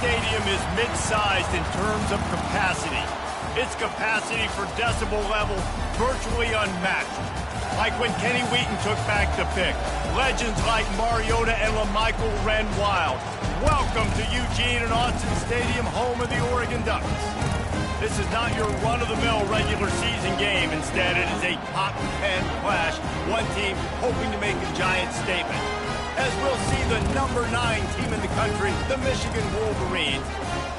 stadium is mid-sized in terms of capacity. Its capacity for decibel level virtually unmatched. Like when Kenny Wheaton took back the pick. Legends like Mariota and LaMichael ran wild. Welcome to Eugene and Austin Stadium, home of the Oregon Ducks. This is not your run-of-the-mill regular season game. Instead, it is a top-10 clash. One team hoping to make a giant statement. As we'll see the number 9 team in the country, the Michigan Wolverines,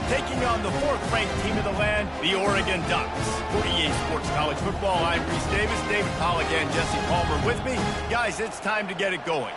taking on the 4th-ranked team in the land, the Oregon Ducks. For EA Sports College Football, I'm Reese Davis, David Pollack, and Jesse Palmer with me. Guys, it's time to get it going.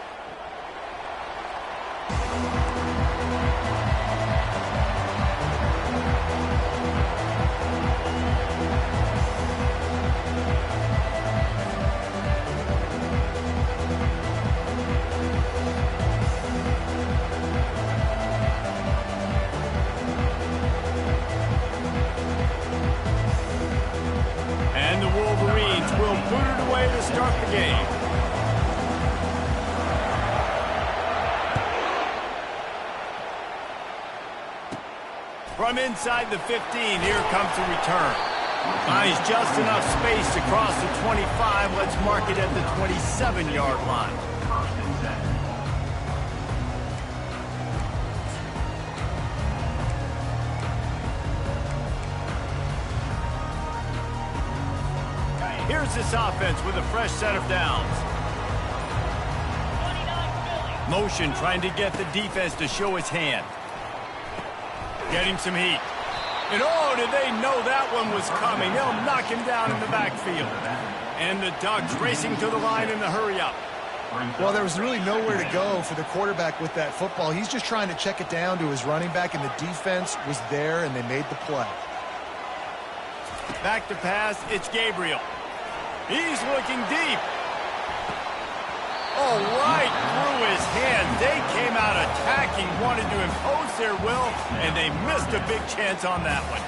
From inside the 15, here comes the return. Finds just enough space to cross the 25. Let's mark it at the 27-yard line. Here's this offense with a fresh set of downs. Motion trying to get the defense to show his hand. Getting some heat. And oh, did they know that one was coming? They'll knock him down in the backfield. And the Ducks racing to the line in the hurry-up. Well, there was really nowhere to go for the quarterback with that football. He's just trying to check it down to his running back, and the defense was there, and they made the play. Back to pass, it's Gabriel. He's looking deep. Oh, right through his hand. They came out attacking, wanted to impose their will, and they missed a big chance on that one.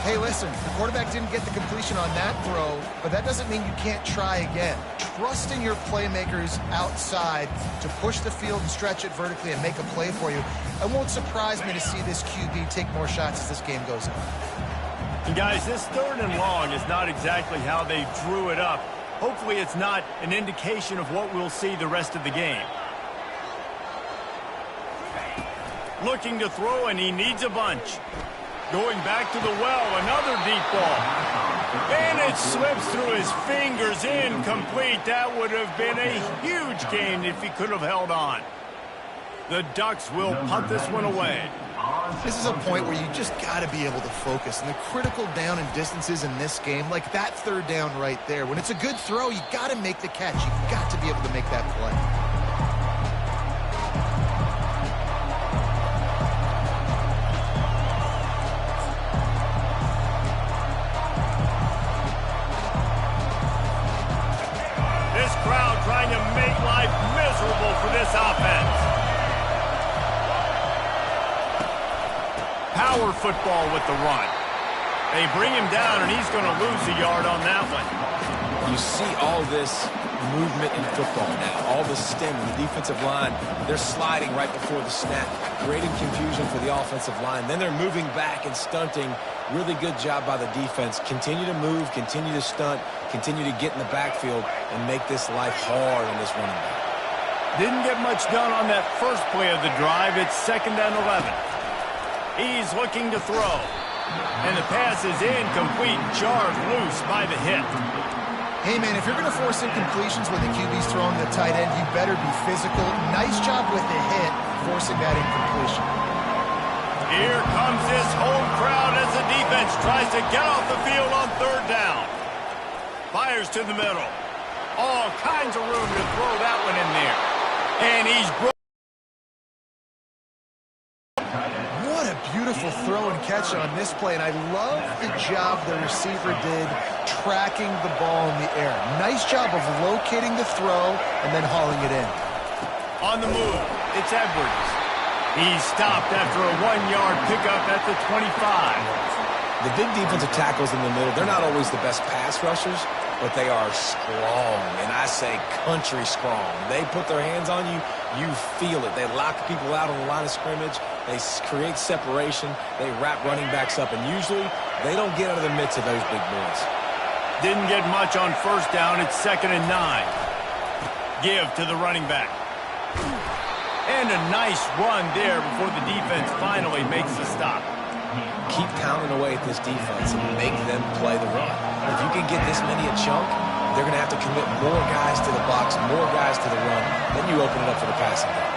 Hey, listen, the quarterback didn't get the completion on that throw, but that doesn't mean you can't try again. Trust in your playmakers outside to push the field and stretch it vertically and make a play for you. It won't surprise me to see this QB take more shots as this game goes on. And guys, this 3rd and long is not exactly how they drew it up. Hopefully it's not an indication of what we'll see the rest of the game. Looking to throw, and he needs a bunch. Going back to the well, another deep ball. And it slips through his fingers, incomplete. That would have been a huge gain if he could have held on. The Ducks will punt this one away. This is a point where you just got to be able to focus. And the critical down and distances in this game, like that 3rd down right there, when it's a good throw, you got to make the catch. You've got to be able to make that play. This crowd trying to make life miserable for this offense. Power football with the run. They bring him down, and he's going to lose a yard on that one. You see all this movement in football now. All the stem, the defensive line, they're sliding right before the snap, creating confusion for the offensive line. Then they're moving back and stunting. Really good job by the defense. Continue to move, continue to stunt, continue to get in the backfield, and make this life hard on this running back. Didn't get much done on that first play of the drive. It's 2nd and 11. He's looking to throw. And the pass is incomplete, jarred loose by the hit. Hey, man, if you're going to force incompletions when the QB's throwing the tight end, you better be physical. Nice job with the hit, forcing that incompletion. Here comes this home crowd as the defense tries to get off the field on 3rd down. Fires to the middle. All kinds of room to throw that one in there. And he's broken. Beautiful throw and catch on this play, and I love the job the receiver did tracking the ball in the air. Nice job of locating the throw and then hauling it in. On the move, it's Edwards. He's stopped after a 1-yard pickup at the 25. The big defensive tackles in the middle, they're not always the best pass rushers, but they are strong, and I say country strong. They put their hands on you, you feel it. They lock people out on the line of scrimmage, They create separation. They wrap running backs up, and usually they don't get out of the midst of those big boys. Didn't get much on first down. It's 2nd and 9. Give to the running back. And a nice run there before the defense finally makes the stop. Keep pounding away at this defense and make them play the run. If you can get this many a chunk, they're going to have to commit more guys to the box, more guys to the run. Then you open it up for the passing game.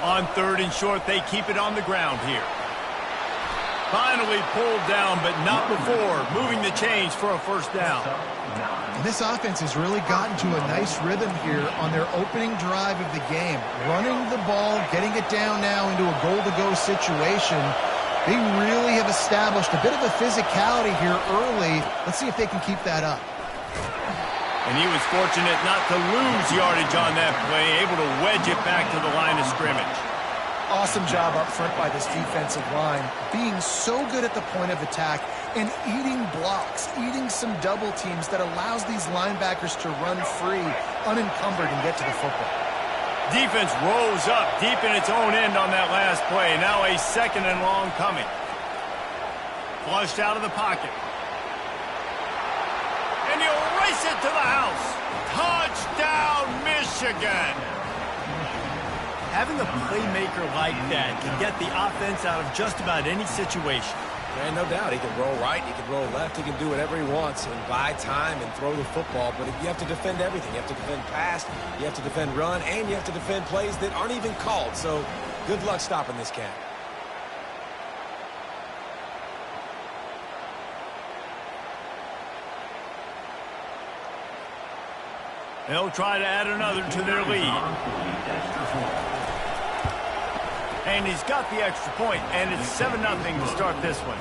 On 3rd and short, they keep it on the ground here. Finally pulled down, but not before moving the chains for a first down. And this offense has really gotten to a nice rhythm here on their opening drive of the game. Running the ball, getting it down now into a goal-to-go situation. They really have established a bit of a physicality here early. Let's see if they can keep that up. And he was fortunate not to lose yardage on that play, able to wedge it back to the line of scrimmage. Awesome job up front by this defensive line, being so good at the point of attack and eating blocks, eating some double teams that allows these linebackers to run free, unencumbered, and get to the football. Defense rose up deep in its own end on that last play. Now a 2nd and long coming. Flushed out of the pocket. And he'll race it to the house. Touchdown, Michigan! Having a playmaker like that can get the offense out of just about any situation. And no doubt, he can roll right, he can roll left, he can do whatever he wants and buy time and throw the football. But you have to defend everything. You have to defend pass, you have to defend run, and you have to defend plays that aren't even called. So good luck stopping this cat. They'll try to add another to their lead. And he's got the extra point, and it's 7-0 to start this one.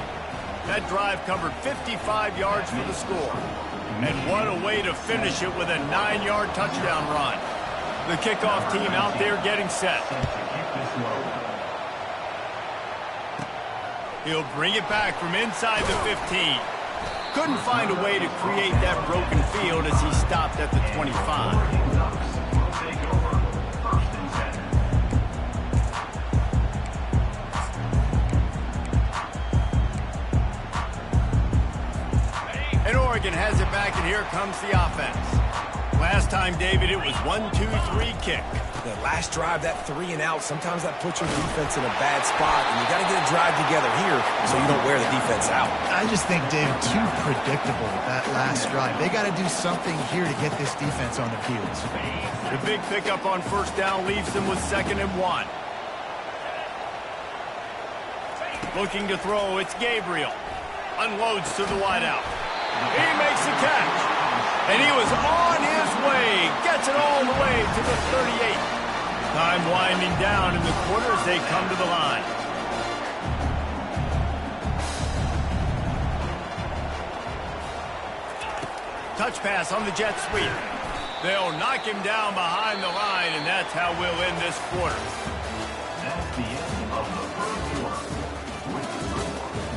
That drive covered 55 yards for the score. And what a way to finish it with a 9-yard touchdown run. The kickoff team out there getting set. He'll bring it back from inside the 15. Couldn't find a way to create that broken field as he stopped at the 25. And Oregon has it back, and here comes the offense. Last time, David, it was 1-2-3 kick. The last drive, that 3 and out, sometimes that puts your defense in a bad spot, and you got to get a drive together here so you don't wear the defense out. I just think, Dave, too predictable that last drive. They got to do something here to get this defense on their heels. The big pickup on first down leaves them with 2nd and 1. Looking to throw, it's Gabriel. Unloads to the wideout. He makes the catch. And he was on his way. Gets it all the way to the 38. Time winding down in the quarter as they come to the line. Touch pass on the jet sweep. They'll knock him down behind the line, and that's how we'll end this quarter. That's the end of the first quarter. With the score,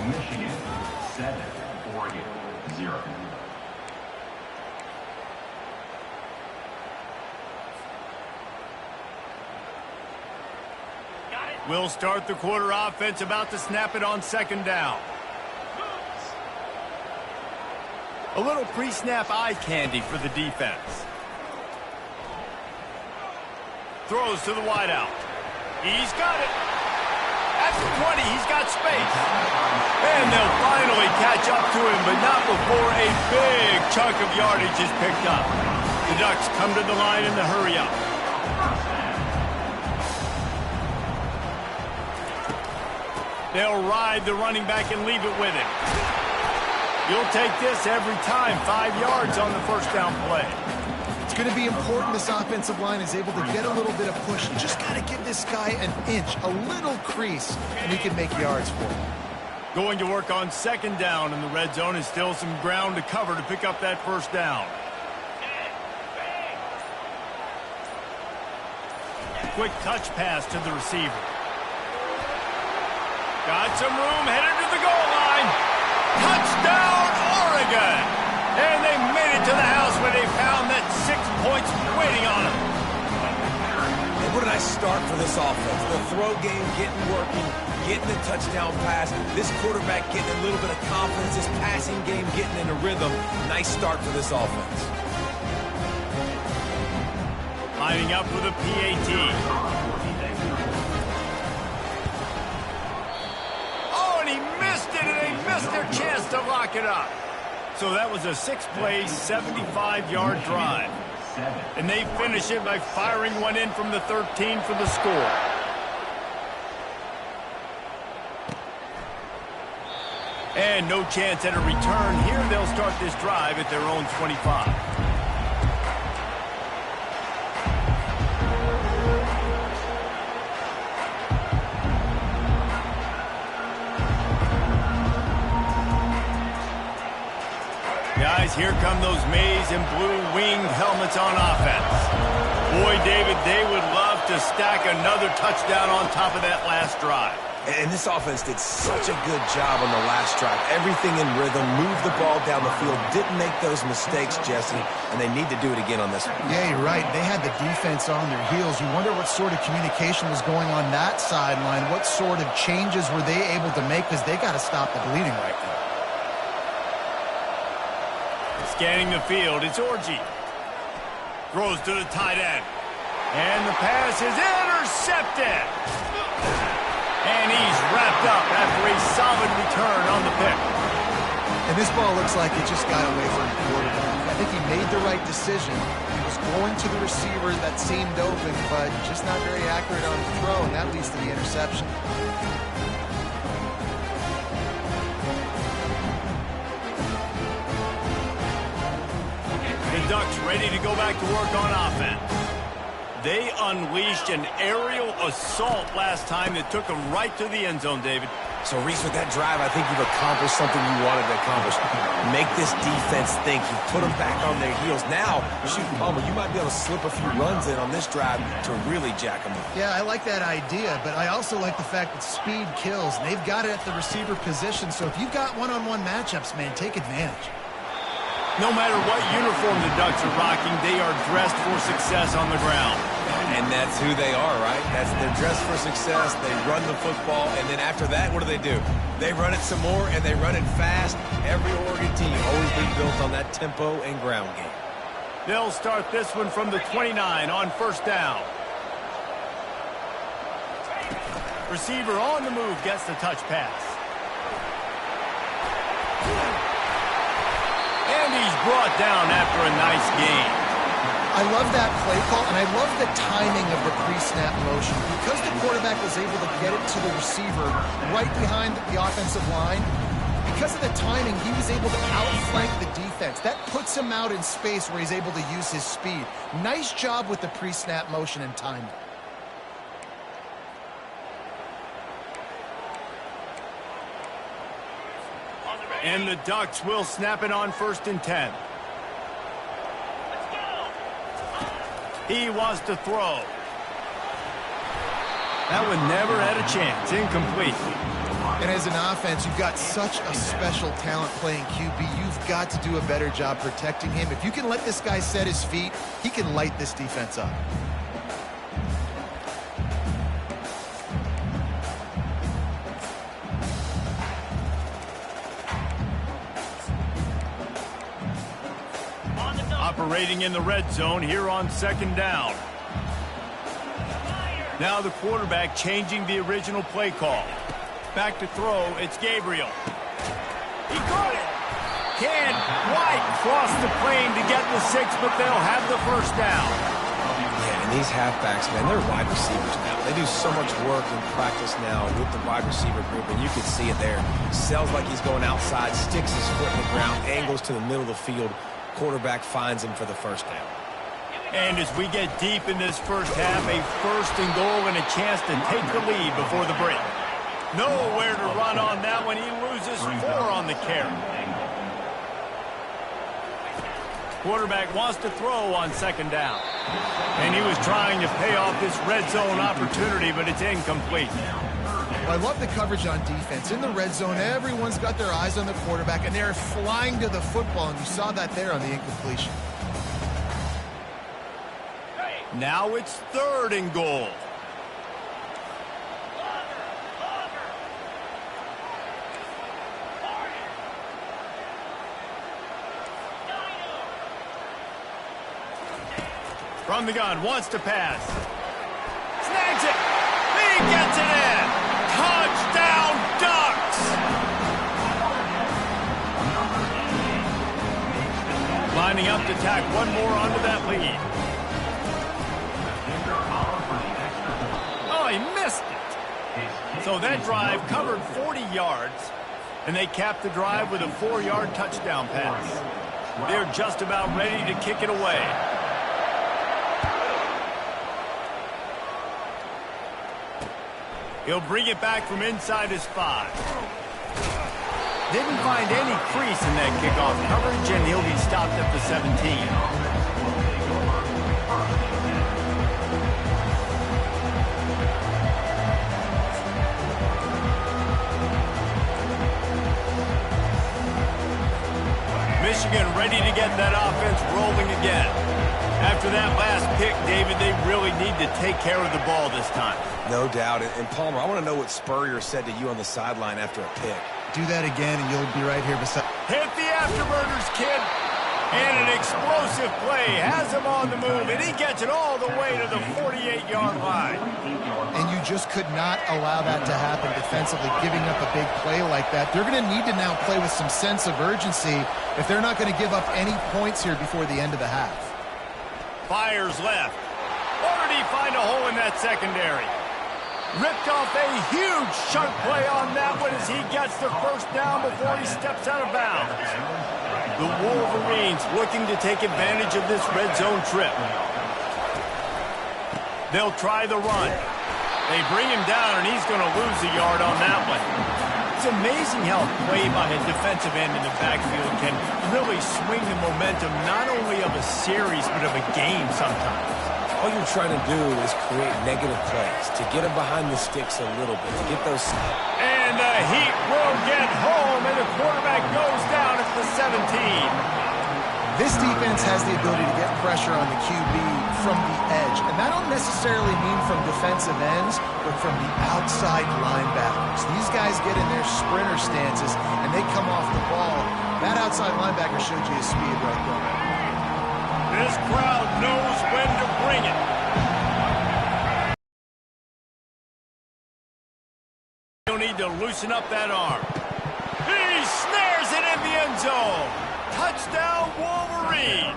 Michigan 7, Oregon 0. We'll start the quarter offense, about to snap it on 2nd down. A little pre-snap eye candy for the defense. Throws to the wideout. He's got it. At the 20, he's got space. And they'll finally catch up to him, but not before a big chunk of yardage is picked up. The Ducks come to the line in the hurry-up. They'll ride the running back and leave it with him. You'll take this every time. 5 yards on the first down play. It's going to be important this offensive line is able to get a little bit of push. You just got to give this guy an inch, a little crease, and he can make yards for him. Going to work on 2nd down in the red zone, and still some ground to cover to pick up that first down. Quick touch pass to the receiver. Got some room, headed to the goal line. Touchdown, Oregon! And they made it to the house where they found that 6 points waiting on them. What a nice start for this offense. The throw game working, getting the touchdown pass. This quarterback getting a little bit of confidence. This passing game getting in a rhythm. Nice start for this offense. Lining up for the PAT. Oh, and he missed it, and they missed their chance to lock it up. So that was a 6-play, 75-yard drive. And they finish it by firing one in from the 13 for the score. And no chance at a return here. They'll start this drive at their own 25. Guys, here come those maize and blue winged helmets on offense. Boy, David, they would love to stack another touchdown on top of that last drive. And this offense did such a good job on the last drive. Everything in rhythm, moved the ball down the field, didn't make those mistakes, Jesse, and they need to do it again on this one. Yeah, you're right. They had the defense on their heels. You wonder what sort of communication was going on that sideline. What sort of changes were they able to make, because they got to stop the bleeding right now. Scanning the field, it's Orji. Throws to the tight end. And the pass is intercepted. And he's wrapped up after a solid return on the pick. And this ball looks like it just got away from the quarterback. I think he made the right decision. He was going to the receiver that seemed open, but just not very accurate on the throw, and that leads to the interception. The Ducks ready to go back to work on offense. They unleashed an aerial assault last time that took them right to the end zone, David. So, Reese, with that drive, I think you've accomplished something you wanted to accomplish. Make this defense think. You put them back on their heels. Now, shoot, Palmer, you might be able to slip a few runs in on this drive to really jack them up. Yeah, I like that idea, but I also like the fact that speed kills. And they've got it at the receiver position, so if you've got one-on-one matchups, man, take advantage. No matter what uniform the Ducks are rocking, they are dressed for success on the ground. And that's who they are, right? They're dressed for success. They run the football, and then after that, what do? They run it some more, and they run it fast. Every Oregon team always been built on that tempo and ground game. They'll start this one from the 29 on first down. Receiver on the move gets the touch pass. And he's brought down after a nice gain. I love that play call, and I love the timing of the pre-snap motion. Because the quarterback was able to get it to the receiver right behind the offensive line, because of the timing, he was able to outflank the defense. That puts him out in space where he's able to use his speed. Nice job with the pre-snap motion and timing. And the Ducks will snap it on first and 10. He wants to throw. That one never had a chance. Incomplete. And as an offense, you've got such a special talent playing QB. You've got to do a better job protecting him. If you can let this guy set his feet, he can light this defense up. Operating in the red zone here on second down. Now the quarterback changing the original play call. Back to throw, it's Gabriel. He caught it. Can White cross the plane to get the 6, but they'll have the first down. Yeah, and these halfbacks, man, they're wide receivers now. They do so much work in practice now with the wide receiver group, and you can see it there. Sells like he's going outside, sticks his foot in the ground, angles to the middle of the field. Quarterback finds him for the first down. And as we get deep in this first half, a first and goal and a chance to take the lead before the break. Nowhere to run on that one. He loses 4 on the carry. Quarterback wants to throw on second down. And he was trying to pay off this red zone opportunity, but it's incomplete. I love the coverage on defense. In the red zone, everyone's got their eyes on the quarterback, and they're flying to the football, and you saw that there on the incompletion. Now it's 3rd and goal. From the gun, wants to pass. Snags it. He gets it in. Touchdown, Ducks. Lining up to tack one more onto that lead. Oh, he missed it. So that drive covered 40 yards, and they capped the drive with a 4-yard touchdown pass. They're just about ready to kick it away. He'll bring it back from inside his 5. Didn't find any crease in that kickoff coverage, and he'll be stopped at the 17. Michigan ready to get that offense rolling again. After that last pick, David, they really need to take care of the ball this time. No doubt. And Palmer, I want to know what Spurrier said to you on the sideline after a pick. Do that again, and you'll be right here beside. Hit the afterburners, kid. And an explosive play has him on the move, and he gets it all the way to the 48-yard line. And you just could not allow that to happen defensively, giving up a big play like that. They're going to need to now play with some sense of urgency if they're not going to give up any points here before the end of the half. Fires left. Or did he find a hole in that secondary? Ripped off a huge chunk play on that one as he gets the first down before he steps out of bounds. The Wolverines looking to take advantage of this red zone trip. They'll try the run. They bring him down, and he's going to lose a yard on that one. It's amazing how play by a defensive end in the backfield can really swing the momentum not only of a series but of a game sometimes. All you're trying to do is create negative plays, to get them behind the sticks a little bit, to get those... And the Heat will get home, and the quarterback goes down at the 17. This defense has the ability to get pressure on the QB from the edge. And that don't necessarily mean from defensive ends, but from the outside linebackers. These guys get in their sprinter stances, and they come off the ball. That outside linebacker showed you his speed right there. This crowd knows when to bring it. You'll need to loosen up that arm. He snares it in the end zone. Touchdown, Wolverines.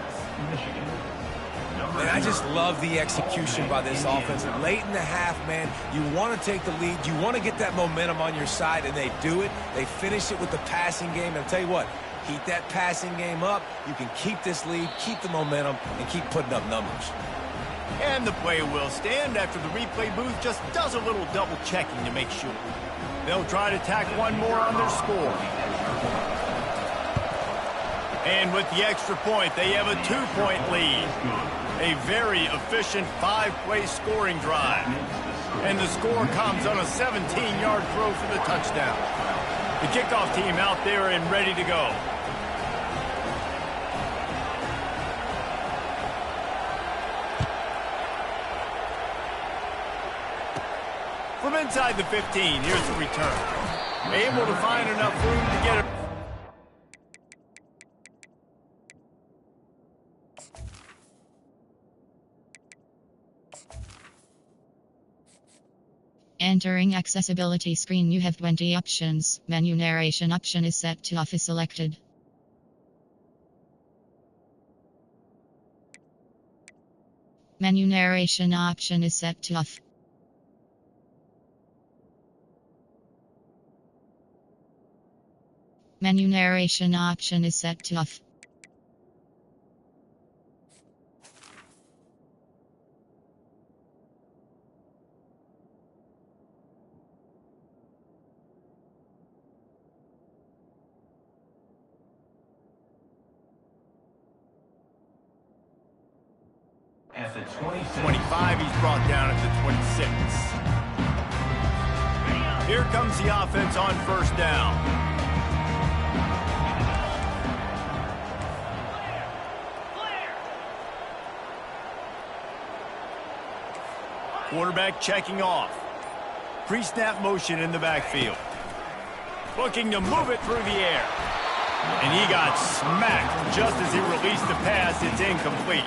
And I just love the execution by this offense. Late in the half, man, you want to take the lead. You want to get that momentum on your side, and they do it. They finish it with the passing game. And I'll tell you what, keep that passing game up. You can keep this lead, keep the momentum, and keep putting up numbers. And the play will stand after the replay booth just does a little double checking to make sure. They'll try to tack one more on their score. And with the extra point, they have a 2-point lead. A very efficient 5-play scoring drive. And the score comes on a 17-yard throw for the touchdown. The kickoff team out there and ready to go. From inside the 15, here's the return. Able to find enough room to get it. Entering accessibility screen, you have 20 options. Menu narration option is set to off is selected. Menu narration option is set to off. Menu narration option is set to off. At the 25, he's brought down at the 26. Here comes the offense on first down. Quarterback checking off. Pre-snap motion in the backfield. Looking to move it through the air. And he got smacked just as he released the pass. It's incomplete.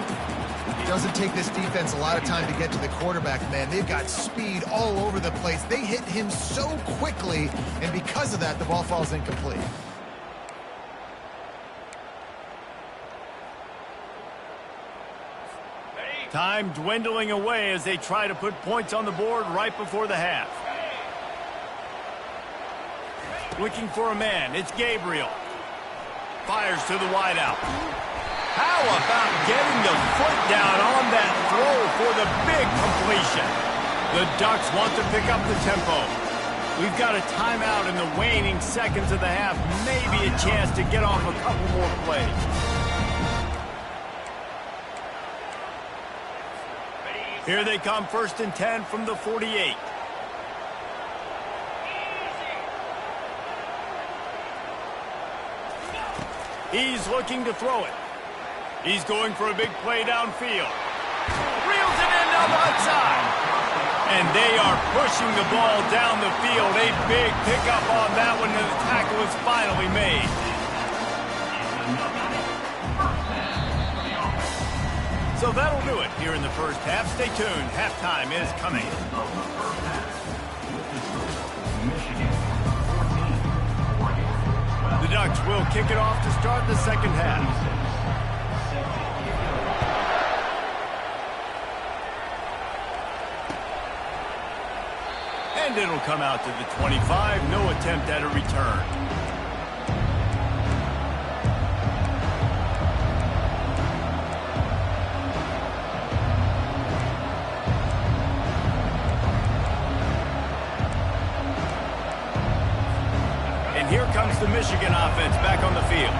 It doesn't take this defense a lot of time to get to the quarterback, man. They've got speed all over the place. They hit him so quickly, and because of that, the ball falls incomplete. Time dwindling away as they try to put points on the board right before the half. Looking for a man. It's Gabriel. Fires to the wideout. How about getting the foot down on that throw for the big completion? The Ducks want to pick up the tempo. We've got a timeout in the waning seconds of the half. Maybe a chance to get off a couple more plays. Here they come, 1st and 10 from the 48. He's looking to throw it. He's going for a big play downfield. Reels it in on the outside. And they are pushing the ball down the field. A big pickup on that one, and the tackle is finally made. So that'll do it here in the first half. Stay tuned. Halftime is coming. The Ducks will kick it off to start the second half. And it'll come out to the 25. No attempt at a return. Here comes the Michigan offense back on the field.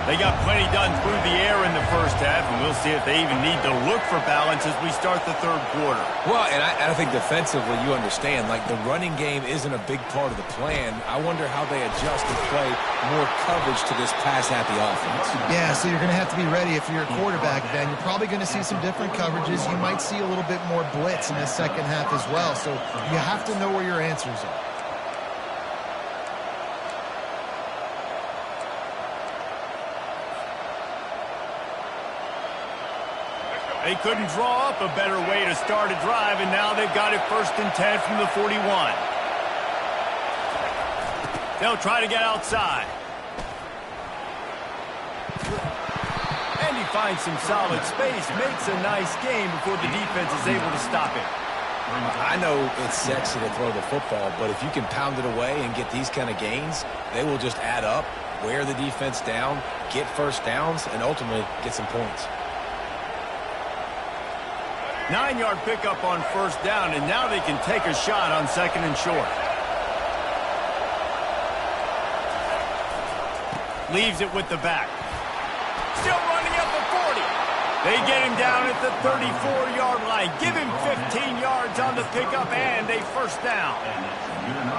They got plenty done through the air in the first half, and we'll see if they even need to look for balance as we start the third quarter. Well, and I think defensively, you understand, like the running game isn't a big part of the plan. I wonder how they adjust and play more coverage to this pass-happy offense. Yeah, so you're going to have to be ready if you're a quarterback, then. You're probably going to see some different coverages. You might see a little bit more blitz in the second half as well, so you have to know where your answers are. They couldn't draw up a better way to start a drive, and now they've got it 1st and 10 from the 41. They'll try to get outside. And he finds some solid space, makes a nice game before the defense is able to stop it. I know it's sexy to throw the football, but if you can pound it away and get these kind of gains, they will just add up, wear the defense down, get first downs, and ultimately get some points. 9-yard pickup on 1st down, and now they can take a shot on 2nd and short. Leaves it with the back. Still running up the 40. They get him down at the 34-yard line. Give him 15 yards on the pickup and a 1st down.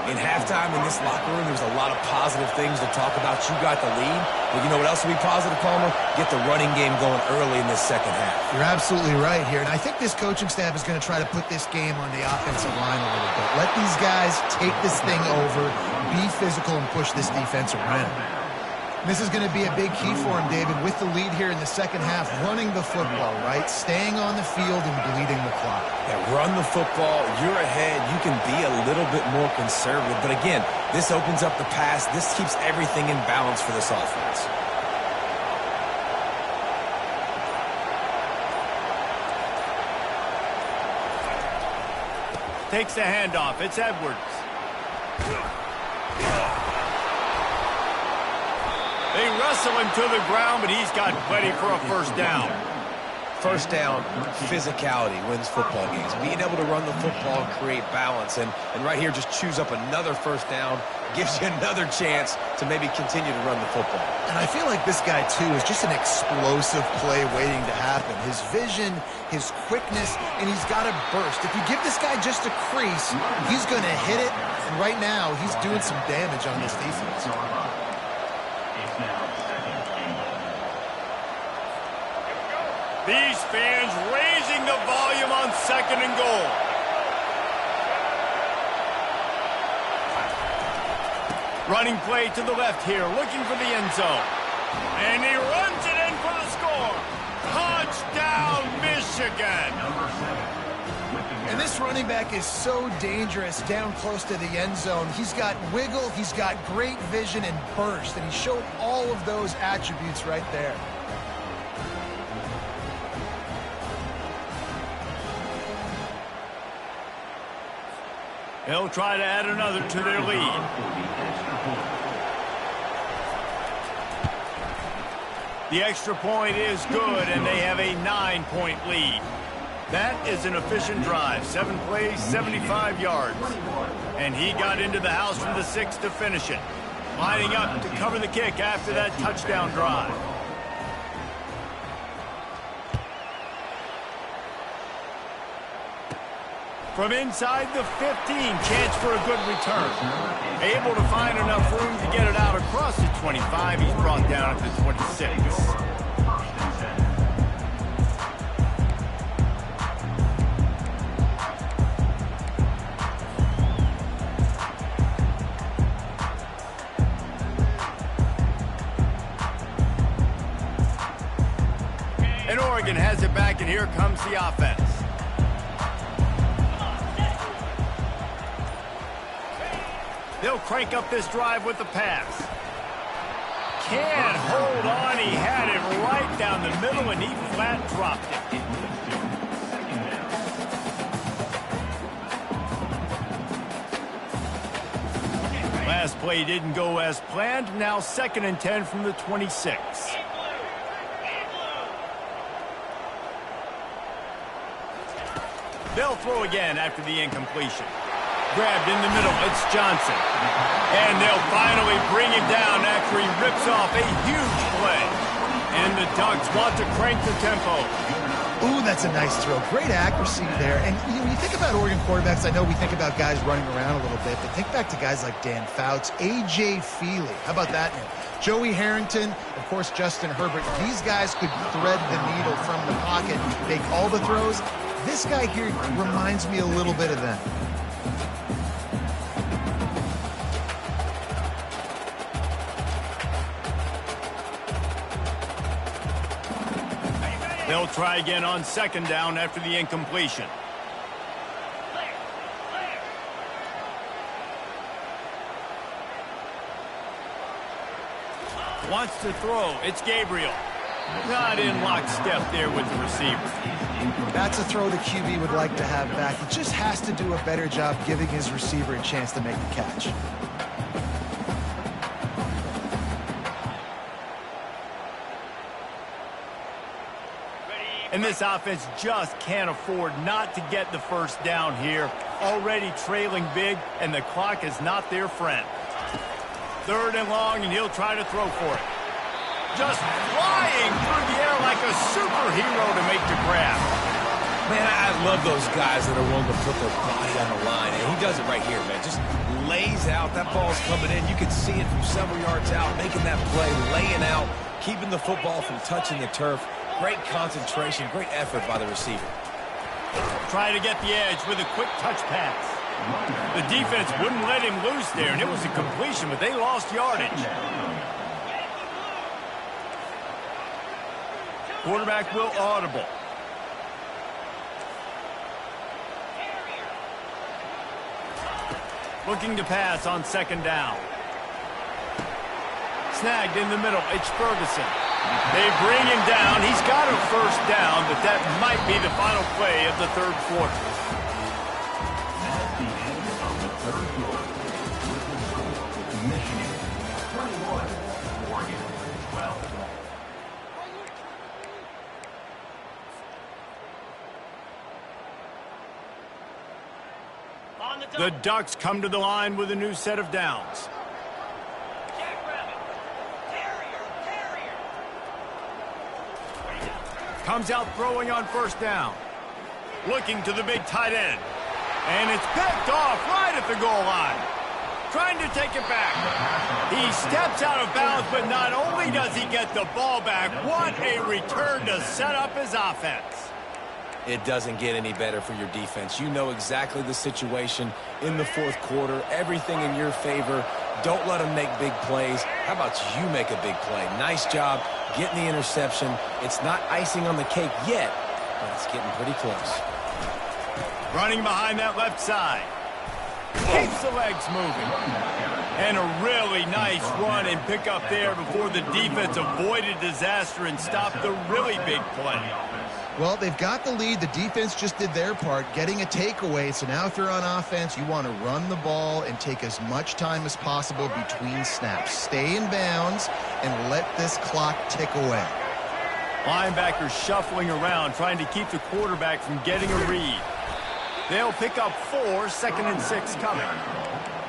In halftime in this locker room, there's a lot of positive things to talk about. You got the lead. But you know what else will be positive, Palmer? Get the running game going early in this second half. You're absolutely right here. And I think this coaching staff is going to try to put this game on the offensive line a little bit. Let these guys take this thing over, be physical, and push this defense around. This is going to be a big key for him, David, with the lead here in the second half, running the football, right? Staying on the field and bleeding the clock. Yeah, run the football. You're ahead. You can be a little bit more conservative. But again, this opens up the pass. This keeps everything in balance for this offense. Takes the handoff. It's Edwards. They wrestle him to the ground, but he's got plenty for a 1st down. 1st down, physicality wins football games. Being able to run the football and create balance. And right here, just choose up another 1st down. Gives you another chance to maybe continue to run the football. And I feel like this guy, too, is just an explosive play waiting to happen. His vision, his quickness, and he's got a burst. If you give this guy just a crease, he's going to hit it. And right now, he's doing some damage on this defense. These fans raising the volume on 2nd and goal. Running play to the left here, looking for the end zone. And he runs it in for the score. Touchdown, Michigan. And this running back is so dangerous down close to the end zone. He's got wiggle, he's got great vision and burst, and he showed all of those attributes right there. They'll try to add another to their lead. The extra point is good, and they have a 9-point lead. That is an efficient drive. 7 plays, 75 yards. And he got into the house from the 6 to finish it. Lining up to cover the kick after that touchdown drive. From inside the 15, chance for a good return. Able to find enough room to get it out across the 25. He's brought down at the 26. And Oregon has it back, and here comes the offense. They'll crank up this drive with the pass. Can't hold on. He had it right down the middle, and he flat dropped it. Last play didn't go as planned. Now 2nd and 10 from the 26. They'll throw again after the incompletion. Grabbed in the middle, it's Johnson. And they'll finally bring him down after he rips off a huge play. And the Ducks want to crank the tempo. Ooh, that's a nice throw. Great accuracy there. And when you think about Oregon quarterbacks, I know we think about guys running around a little bit, but think back to guys like Dan Fouts, A.J. Feely. How about that name? Joey Harrington, of course, Justin Herbert. These guys could thread the needle from the pocket, make all the throws. This guy here reminds me a little bit of them. They'll try again on 2nd down after the incompletion. Wants to throw. It's Gabriel. Not in lockstep there with the receiver. That's a throw the QB would like to have back. He just has to do a better job giving his receiver a chance to make the catch. And this offense just can't afford not to get the first down here. Already trailing big, and the clock is not their friend. 3rd and long, and he'll try to throw for it. Just flying through the air like a superhero to make the grab. Man, I love those guys that are willing to put their body on the line. And he does it right here, man. Just lays out. That ball's coming in. You can see it from several yards out, making that play, laying out, keeping the football from touching the turf. Great concentration, great effort by the receiver. Try to get the edge with a quick touch pass. The defense wouldn't let him loose there, and it was a completion, but they lost yardage. Quarterback will audible. Looking to pass on 2nd down. Snagged in the middle. It's Ferguson. They bring him down. He's got a first down, but that might be the final play of the 3rd quarter. That's the end of the 3rd quarter. With the score, Michigan 21, Oregon 12. The Ducks come to the line with a new set of downs. Comes out throwing on 1st down. Looking to the big tight end. And it's picked off right at the goal line. Trying to take it back. He steps out of bounds, but not only does he get the ball back, what a return to set up his offense. It doesn't get any better for your defense. You know exactly the situation in the 4th quarter. Everything in your favor. Don't let them make big plays. How about you make a big play? Nice job getting the interception. It's not icing on the cake yet, but it's getting pretty close. Running behind that left side. Keeps the legs moving. And a really nice run and pick up there before the defense avoided disaster and stopped the really big play. Well, they've got the lead. The defense just did their part, getting a takeaway. So now if you're on offense, you want to run the ball and take as much time as possible between snaps. Stay in bounds and let this clock tick away. Linebackers shuffling around, trying to keep the quarterback from getting a read. They'll pick up 4, 2nd and 6 coming.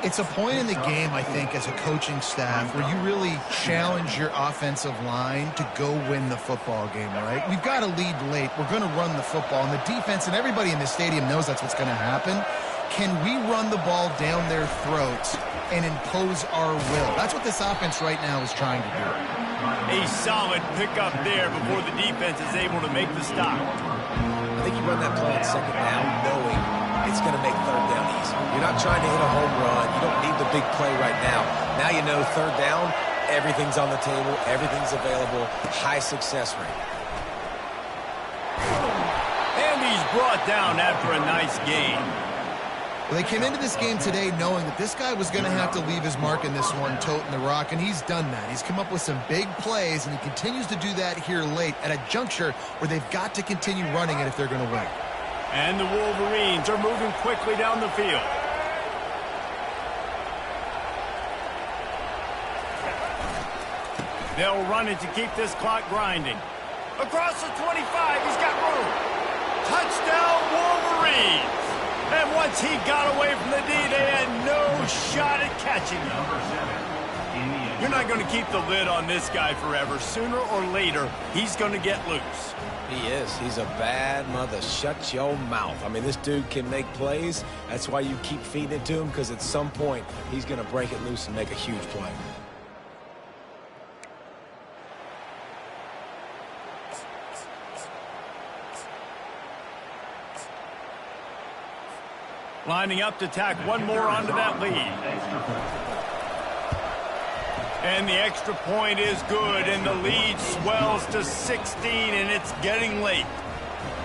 It's a point in the game, I think, as a coaching staff where you really challenge your offensive line to go win the football game, right? We've got to lead late. We're going to run the football. And the defense and everybody in the stadium knows that's what's going to happen. Can we run the ball down their throats and impose our will? That's what this offense right now is trying to do. A solid pickup there before the defense is able to make the stop. I think you run that play on 2nd down knowing it's going to make 3rd down easy. You're not trying to hit a home run. You don't need the big play right now. Now you know 3rd down, everything's on the table, everything's available, high success rate. And he's brought down after a nice gain. Well, they came into this game today knowing that this guy was going to have to leave his mark in this one, toting the rock, and he's done that. He's come up with some big plays, and he continues to do that here late at a juncture where they've got to continue running it if they're going to win. And the Wolverines are moving quickly down the field. They'll run it to keep this clock grinding. Across the 25, he's got room. Touchdown, Wolverines! And once he got away from the D, they had no shot at catching him. You're not going to keep the lid on this guy forever. Sooner or later, he's going to get loose. He is. He's a bad mother. Shut your mouth. I mean, this dude can make plays. That's why you keep feeding it to him, because at some point, he's going to break it loose and make a huge play. Lining up to tack one more onto that lead. And the extra point is good, and the lead swells to 16, and it's getting late.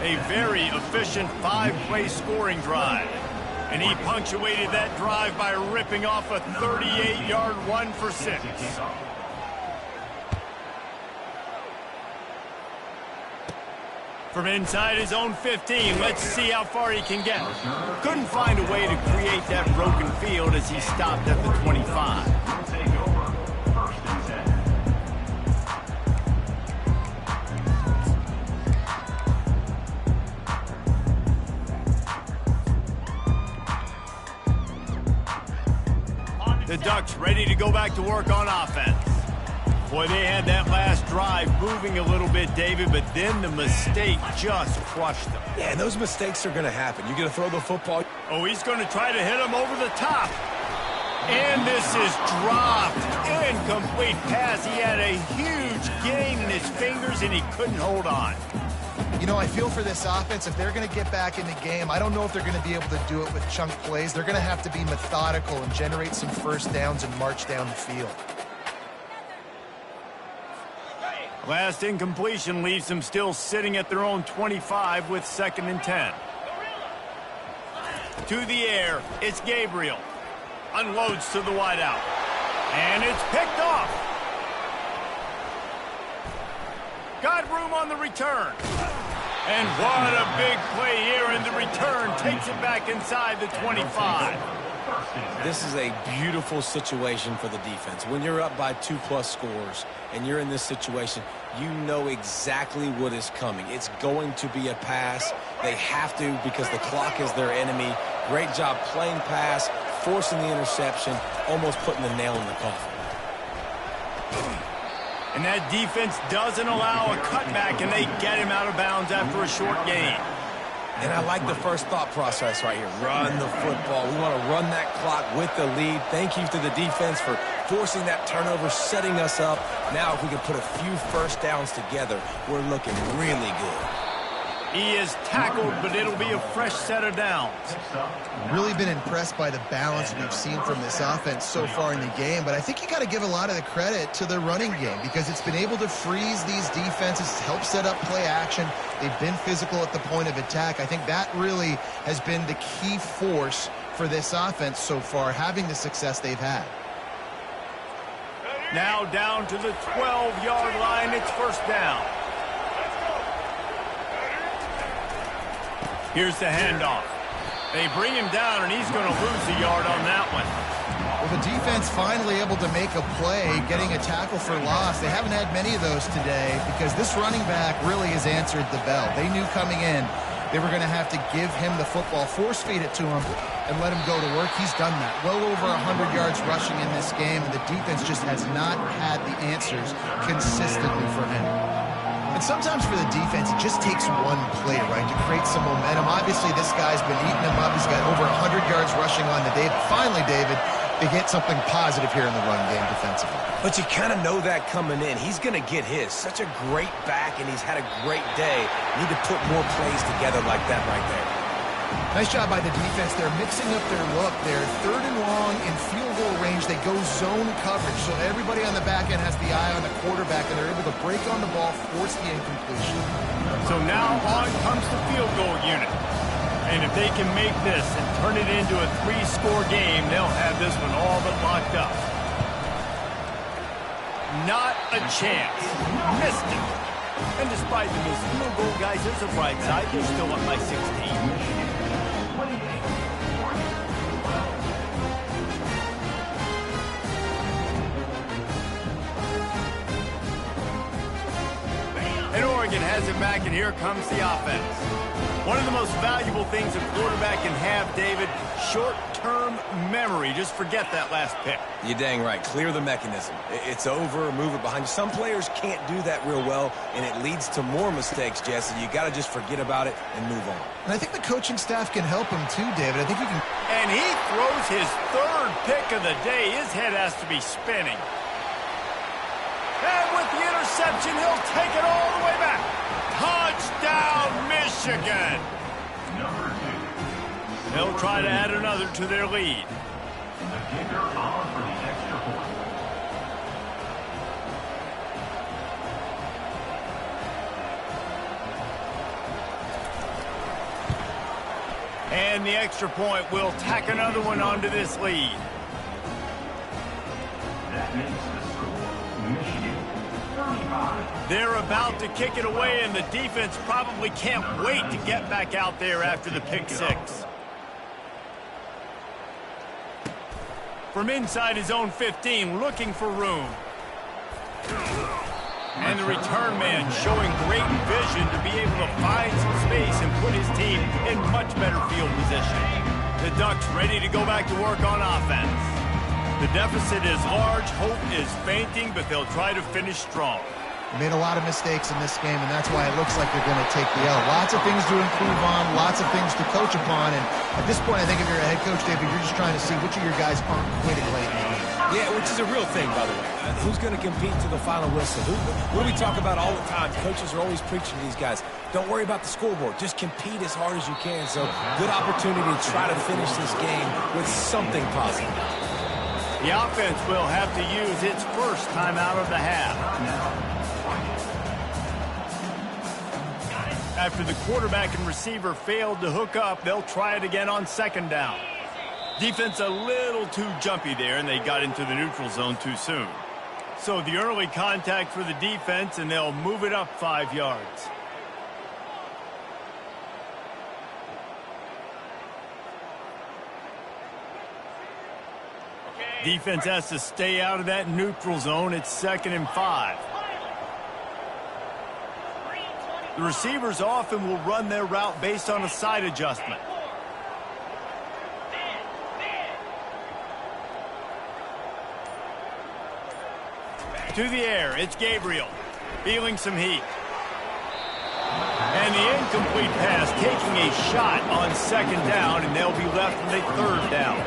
A very efficient 5-play scoring drive. And he punctuated that drive by ripping off a 38-yard run for 6. From inside his own 15, let's see how far he can get. Couldn't find a way to create that broken field as he stopped at the 25. The Ducks ready to go back to work on offense. Boy, they had that last drive moving a little bit, David, but then the mistake just crushed them. Yeah, and those mistakes are going to happen. You're going to throw the football. Oh, he's going to try to hit him over the top. And this is dropped. Incomplete pass. He had a huge gain in his fingers, and he couldn't hold on. You know, I feel for this offense, if they're going to get back in the game, I don't know if they're going to be able to do it with chunk plays. They're going to have to be methodical and generate some first downs and march down the field. Last incompletion leaves them still sitting at their own 25 with 2nd and 10. To the air, it's Gabriel. Unloads to the wideout. And it's picked off. Got room on the return. And what a big play here, and the return takes it back inside the 25. This is a beautiful situation for the defense. When you're up by 2+ scores and you're in this situation, you know exactly what is coming. It's going to be a pass. They have to, because the clock is their enemy. Great job playing pass, forcing the interception, almost putting the nail in the coffin. And that defense doesn't allow a cutback, and they get him out of bounds after a short gain. And I like the first thought process right here. Run the football. We want to run that clock with the lead. Thank you to the defense for forcing that turnover, setting us up. Now if we can put a few first downs together, we're looking really good. He is tackled, but it'll be a fresh set of downs. Really been impressed by the balance we've seen from this offense so far in the game, but I think you got to give a lot of the credit to the running game because it's been able to freeze these defenses, help set up play action. They've been physical at the point of attack. I think that really has been the key force for this offense so far, having the success they've had. Now down to the 12-yard line, it's first down. Here's the handoff. They bring him down, and he's going to lose a yard on that one. Well, the defense finally able to make a play, getting a tackle for loss. They haven't had many of those today because this running back really has answered the bell. They knew coming in they were going to have to give him the football, force feed it to him, and let him go to work. He's done that. Well over 100 yards rushing in this game, and the defense just has not had the answers consistently for him. And sometimes for the defense, it just takes one play, right, to create some momentum. Obviously, this guy's been eating them up. He's got over 100 yards rushing on the day. But finally, David, they get something positive here in the run game defensively. But you kind of know that coming in. He's going to get his. Such a great back, and he's had a great day. Need to put more plays together like that right there. Nice job by the defense. They're mixing up their look. They're third and long in field goal range. They go zone coverage. So everybody on the back end has the eye on the quarterback, and they're able to break on the ball, force the incompletion. So now on comes the field goal unit. And if they can make this and turn it into a 3-score game, they'll have this one all but locked up. Not a chance. Missed it. And despite the missed field goal, guys, there's a bright side. They're still up by 16. And Oregon has it back, and here comes the offense. One of the most valuable things a quarterback can have, David, short-term memory. Just forget that last pick. You're dang right. Clear the mechanism. It's over, move it behind you. Some players can't do that real well, and it leads to more mistakes, Jesse. You got to just forget about it and move on. And I think the coaching staff can help him too, David. I think you can. And he throws his third pick of the day. His head has to be spinning. And with the interception, he'll take it all the way back. Touchdown, Michigan! They'll try to add another to their lead. The kicker on for the extra point. And the extra point will tack another one onto this lead. That makes the score Michigan 35. They're about to kick it away, and the defense probably can't wait to get back out there after the pick six. From inside his own 15, looking for room. And the return man showing great vision to be able to find some space and put his team in much better field position. The Ducks ready to go back to work on offense. The deficit is large, hope is fainting, but they'll try to finish strong. They made a lot of mistakes in this game, and that's why it looks like they're going to take the L. Lots of things to improve on, lots of things to coach upon, and at this point, I think if you're a head coach, David, you're just trying to see which of your guys aren't quitting late in the game. Yeah, which is a real thing, by the way. Who's going to compete to the final whistle? What do we talk about all the time? Coaches are always preaching to these guys. Don't worry about the scoreboard. Just compete as hard as you can. So, good opportunity to try to finish this game with something positive. The offense will have to use its first timeout of the half. After the quarterback and receiver failed to hook up, they'll try it again on second down. Defense a little too jumpy there, and they got into the neutral zone too soon. So the early contact for the defense, and they'll move it up 5 yards. Defense has to stay out of that neutral zone. It's 2nd and 5. The receivers often will run their route based on a side adjustment. To the air, it's Gabriel, feeling some heat. And the incomplete pass taking a shot on second down, and they'll be left with a third down.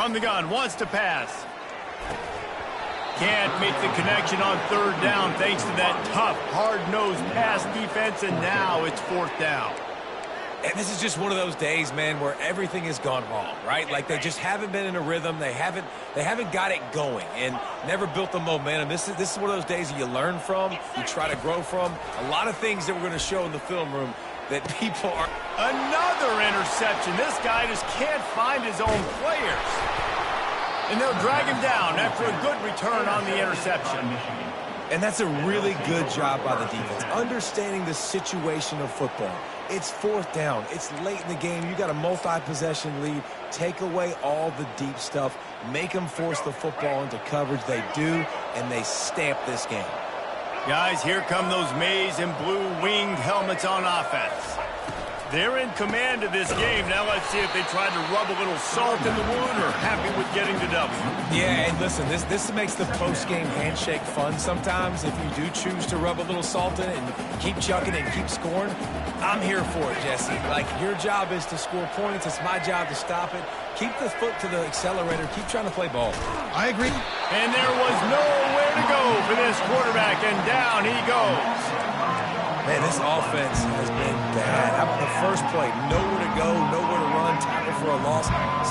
From the gun, wants to pass. Can't make the connection on third down thanks to that tough, hard-nosed pass defense, and now it's fourth down. And this is just one of those days, man, where everything has gone wrong, right? Like they just haven't been in a rhythm. They haven't got it going and never built the momentum. This is one of those days that you learn from, you try to grow from. A lot of things that we're going to show in the film room that people are... Another interception. This guy just can't find his own players. And they'll drag him down after a good return on the interception. And that's a really good job by the defense, understanding the situation of football. It's fourth down. It's late in the game. You got a multi-possession lead. Take away all the deep stuff. Make them force the football into coverage. They do, and they stamp this game. Guys, here come those maize and blue winged helmets on offense. They're in command of this game. Now let's see if they try to rub a little salt in the wound or happy with getting the W. Yeah, and listen, this makes the post-game handshake fun sometimes. If you do choose to rub a little salt in it and keep chucking and keep scoring, I'm here for it, Jesse. Like, your job is to score points. It's my job to stop it. Keep the foot to the accelerator. Keep trying to play ball. I agree. And there was nowhere to go for this quarterback, and down he goes. Man, this offense has been bad. How about the first play? Nowhere to go, nowhere to run, tackle for a loss.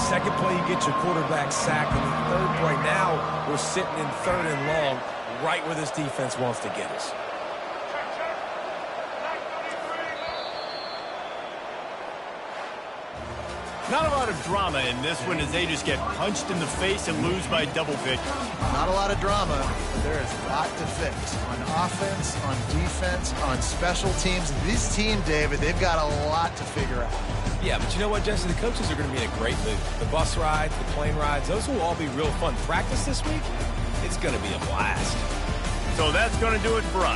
Second play, you get your quarterback sacked. And the third play, now we're sitting in third and long, right where this defense wants to get us. Not a lot of drama in this one as they just get punched in the face and lose by double victory. Not a lot of drama, but there is a lot to fix on offense, on defense, on special teams. This team, David, they've got a lot to figure out. Yeah, but you know what, Jesse? The coaches are going to be in a great mood. The bus rides, the plane rides, those will all be real fun. Practice this week, it's going to be a blast. So that's going to do it for us.